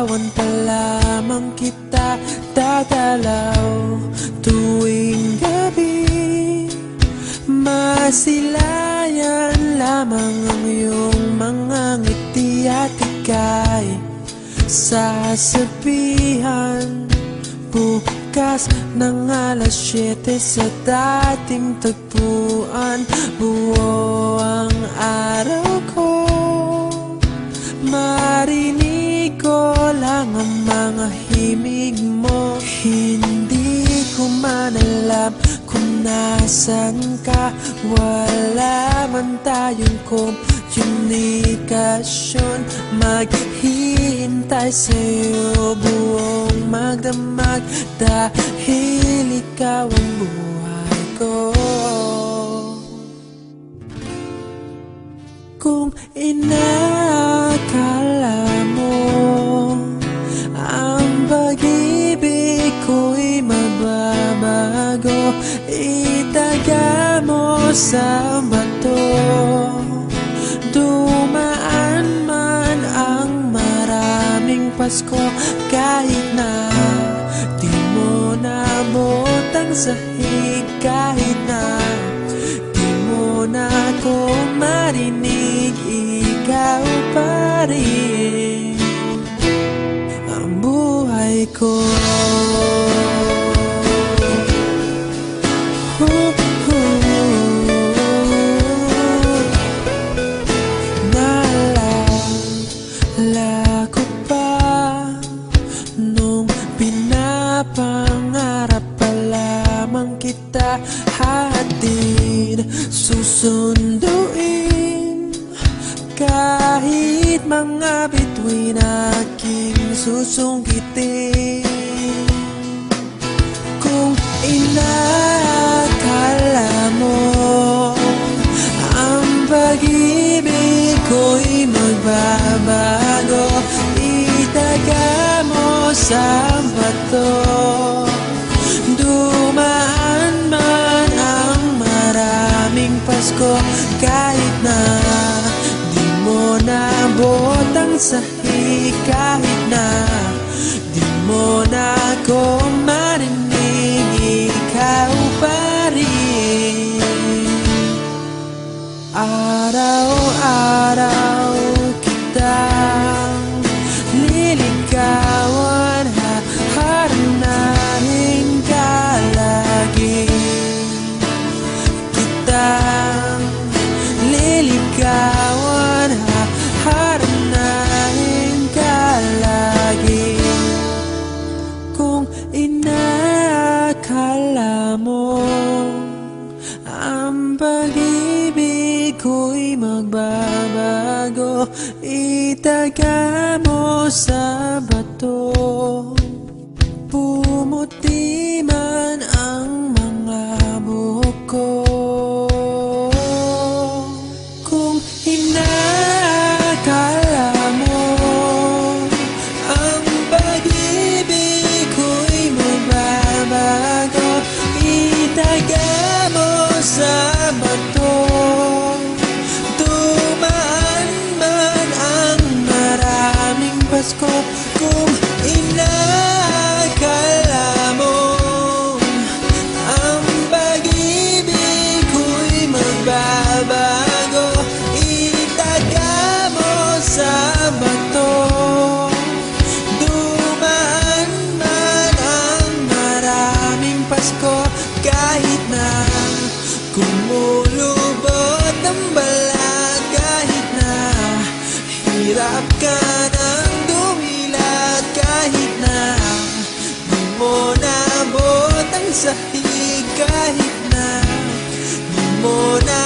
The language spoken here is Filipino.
Nililigawan pa lamang kita dadalaw tuwing gabi. Masilayan lamang ang iyong mga ngiti at ika'y sasabihan bukas ng alas 7 sa dating tagpuan. Buo ang araw ko, marinig ko lang ang mga himig mo. Hindi ko man alam kung nasan ka, wala man tayong komunikasyon. Maghihintay sa'yo buong magdamag dahil ikaw ang buhay ko. Kung inakala mo ang pag-ibig ko'y mababago, itaga mo sa bato. Dumaan man ang maraming Pasko, kahit na di mo naabot ang sahig, kahit na di mo na ako marinig, ikaw pa rin ang buhay ko. Naalala ko pa nung pinapangarap pa lamang kita, hatid susunduin kahit mga bituin aking susungkitin. Kung inakala mo ang pag-ibig ko'y magbabago, itaga mo sa bato. Dumaan man ang maraming Pasko, kahit na di mo naabot ang sahig, kahit na di mo na ako marinig, ikaw pa rin. Araw-araw kitang liligawan, haharanahin ka lagi. Kitang liligawan, haharanahin ka lagi. Kung inakala mo ang pag-ibig ko'y magbabago, itaga mo sa bato. Pumuti man ang mga buhok ko. Kung inakala mo ang pag-ibig ko'y magbabago, itaga mo sa bato. Dumaan man ang maraming Pasko, kung inakala mo ang pag-ibig ko'y magbabago, itaga mo sa bato. Dumaan man ang maraming Pasko, kahit na kumulubot ang balat, kahit na hirap ka ng dumilat, kahit na di mo naabot ang sahig, kahit na di mo na